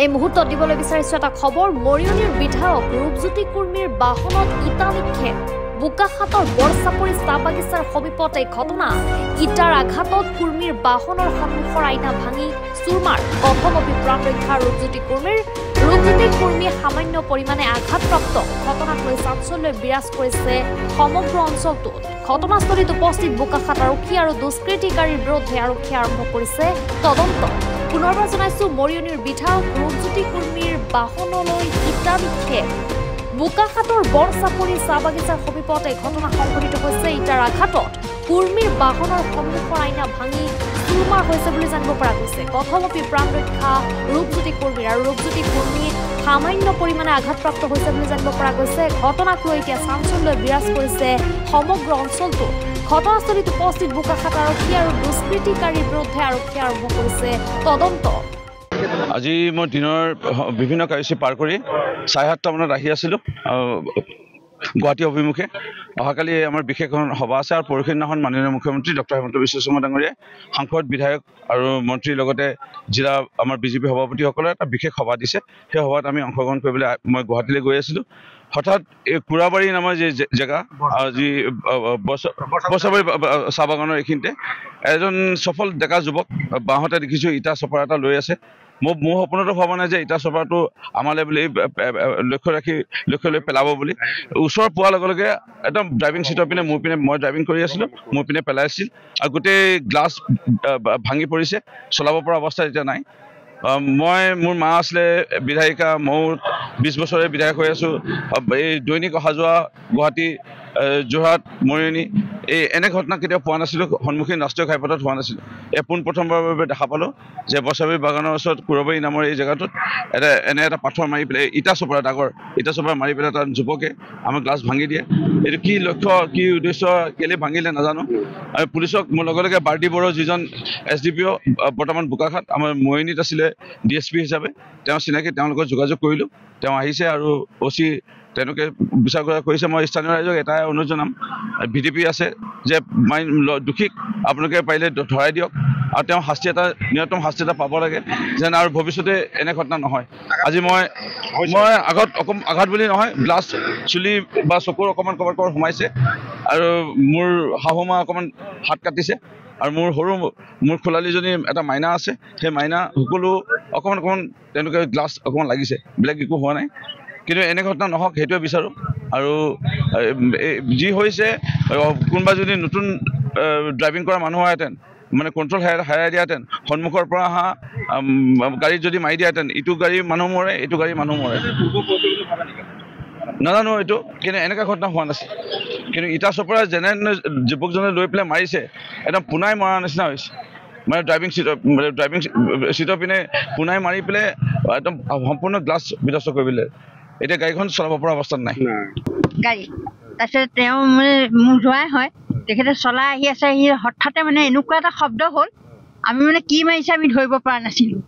এই মুহূৰ্তত দিবলৈ বিচাৰিছো এটা খবৰ মৰিয়নিৰ বিধায়ক ৰূপজ্যোতি কুৰ্মীৰ বাহনত ইটা নিক্ষেপ বোকাখাতৰ বৰচাপৰি চাহ বাগিচাৰ সমীপত এই ঘটনা ইটাৰ আঘাতত কুৰ্মীৰ বাহনৰ সন্মুখৰ আইনা ভাঙি চুৰমাৰ কথমপি প্ৰাণ ৰক্ষা ৰূপজ্যোতি কুৰ্মীৰ সামান্য পৰিমাণে আঘাতপ্ৰাপ্ত ঘটনাক লৈ চাঞ্চল্য বিৰাজ কৰিছে সমগ্ৰ অঞ্চলটোত ঘটনাস্থলীত উপস্থিত বোকাখাত আৰক্ষী আৰু দুষ্কৃতিকাৰীৰ বিৰুদ্ধে আৰক্ষীয়ে আৰম্ভ কৰিছে তদন্ত পুনৰবাৰ জনাইছো মৰিয়নিৰ বিধায়ক ৰূপজ্যোতি কুৰ্মীৰ বাহনলৈ ইটা নিক্ষেপ বোকাখাতৰ বৰচাপৰি চাহ বাগিচাৰ সমীপত এই ঘটনা সংঘটিত হৈছে ইটাৰ আঘাতত কুৰ্মীৰ বাহনৰ সন্মুখৰ আইনা ভাঙি চুৰমাৰ হৈছে বুলি জানিব পৰা গৈছে কথমপি প্ৰাণ ৰক্ষা ৰূপজ্যোতি কুৰ্মীৰ আৰু ৰূপজ্যোতি কুৰ্মী সামান্য পৰিমাণে আঘাতপ্ৰাপ্ত হৈছে বুলি জানিব পৰা গৈছে ঘটনাক লৈ এতিয়া চাঞ্চল্য বিৰাজ কৰিছে সমগ্ৰ অঞ্চলটো ঘটনাস্থলীত উপস্থিত বোকাখাত আৰক্ষী আৰু দুষ্কৃতিকাৰীৰ বিৰুদ্ধে আৰক্ষীয়ে আৰম্ভ কৰিছে তদন্ত আজি মই দিনৰ বিভিন্ন কাৰ্যসূচী পাৰ কৰি 7:30 মানত আহি আছিলোঁ গুৱাহাটী অভিমুখে অহাকালি আমাৰ বিশেষ সভা আছে আৰু পৰহি দিনাখন মাননীয় মুখ্যমন্ত্ৰী ডক্টৰ হিমন্ত বিশ্ব শৰ্মা ডাঙৰীয়াই সাংসদ বিধায়ক আৰু মন্ত্ৰীৰ লগতে জিলা আমাৰ বিজেপি সভাপতিসকলে এটা বিশেষ সভা দিছে সেই সভাত আমি অংশগ্ৰহণ কৰিবলৈ মই গুৱাহাটীলৈ গৈ আছিলোঁ হঠাৎ এই কুৰাবাৰী নামৰ যি জেগা যি বৰচাপৰি চাহ বাগানৰ এইখিনিতে এজন সফল ডেকা যুৱক বাঁহতে দেখিছোঁ ইটা চপৰা এটা লৈ আছে মোৰ সপোনতো ভবা নাই যে ইটা চপৰাটো আমালৈ বুলি লক্ষ্য লৈ পেলাব বুলি ওচৰ পোৱাৰ লগে লগে একদম ড্ৰাইভিং চিটৰ পিনে মোৰ পিনে মই ড্ৰাইভিং কৰি আছিলোঁ মোৰ পিনে পেলাইছিল আৰু গোটেই গ্লাছ ভাঙি পৰিছে চলাব পৰা অৱস্থা এতিয়া নাই মোৰ মা আছিলে বিধায়িকা ময়ো 20 বছৰে বিধায়ক হৈ আছোঁ এই দৈনিক অহা যোৱা গুৱাহাটী যোৰহাট মৰিয়নি এই এনে ঘটনা কেতিয়াও পোৱা নাছিলোঁ সন্মুখীন ৰাষ্ট্ৰীয় ঘাইপথত হোৱা নাছিলোঁ পোনপ্ৰথমবাৰৰ বাবে দেখা পালোঁ যে বৰচাপৰি বাগানৰ ওচৰত কুৰাবাৰী নামৰ এই জেগাটোত এটা পাথৰ মাৰি পেলাই ইটা চপৰা ডাঙৰ ইটা চপৰা মাৰি পেলাই তাত যুৱকে আমাৰ গ্লাছ ভাঙি দিয়ে এইটো কি লক্ষ্য কি উদ্দেশ্য কেলৈ ভাঙিলে নাজানো আৰু পুলিচক মোৰ লগে লগে বাৰ্ডি বড়ো যিজন SDPO বৰ্তমান বোকাখাত আমাৰ মৰিয়নিত আছিলে DSP হিচাপে তেওঁ চিনাকি তেওঁৰ লগত যোগাযোগ কৰিলোঁ তেওঁ আহিছে আৰু OC তেওঁলোকে বিচাৰ কৰিছে মই স্থানীয় ৰাইজক এটাই অনুৰোধ জনাম VDP আছে যে দোষীক আপোনালোকে পাৰিলে ধৰাই দিয়ক আৰু তেওঁ ন্যূনতম শাস্তি এটা পাব লাগে যেন আৰু ভৱিষ্যতে এনে ঘটনা নহয় আজি মই আঘাত বুলি নহয় গ্লাছ চুলি বা চকুৰ অকণমান ক'ৰবাত সোমাইছে আৰু মোৰ শাহুমা অকণমান হাত কাটিছে আৰু মোৰ খোলালীজনী এটা মাইনা আছে সেই মাইনা সকলো অকণমান তেওঁলোকে গ্লাছ অকণমান লাগিছে বেলেগ একো হোৱা নাই কিন্তু এনে ঘটনা নহওক সেইটোৱে বিচাৰোঁ আৰু যি হৈছে কোনোবা যদি নতুন ড্ৰাইভিং কৰা মানুহ হোৱাহেঁতেন মানে কণ্ট্ৰল হেৰাই দিয়াহেঁতেন সন্মুখৰ পৰা অহা গাড়ীত যদি মাৰি দিয়াহেঁতেন ইটো গাড়ী মানুহ মৰে এইটো গাড়ী মানুহ মৰে নাজানো এইটো কিন্তু এনেকুৱা ঘটনা হোৱা নাছিল কিন্তু ইটা চপৰা যেনে যুৱকজনে লৈ পেলাই মাৰিছে একদম পোনাই মৰাৰ নিচিনা হৈছে মানে ড্ৰাইভিং চিটৰ পিনে পোনাই মাৰি পেলাই একদম সম্পূৰ্ণ গ্লাছ বিধ্বস্ত কৰি পেলাই এতিয়া গাড়ীখন চলাব পৰা অৱস্থাত নাই গাড়ী তাৰপিছত তেওঁ মানে মোৰ জোৱাই হয় তেখেতে চলাই আহি আছে হঠাতে মানে এনেকুৱা এটা শব্দ হ'ল আমি মানে কি মাৰিছে আমি ধৰিব পৰা নাছিলোঁ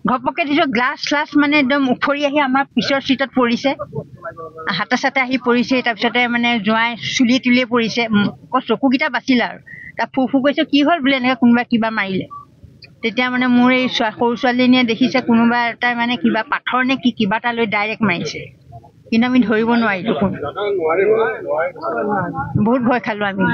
ঘপককৈ দিছোঁ গ্লাছ মানে একদম উফৰি আহি আমাৰ পিছৰ চিটত পৰিছে হাতে চাতে আহি পৰিছে তাৰপিছতে মানে জোৱাই চুলি তুলিয়ে পৰিছে চকুকেইটা বাচিলে আৰু তাৰ ফু কৈছে কি হ'ল বোলে এনেকৈ কোনোবাই কিবা মাৰিলে তেতিয়া মানে মোৰ এই সৰু ছোৱালীজনীয়ে দেখিছে কোনোবা এটা মানে কিবা পাথৰ নে কিবা এটা লৈ ডাইৰেক্ট মাৰিছে কিন্তু আমি ধৰিব নোৱাৰিলোঁ বহুত ভয় খালোঁ আমি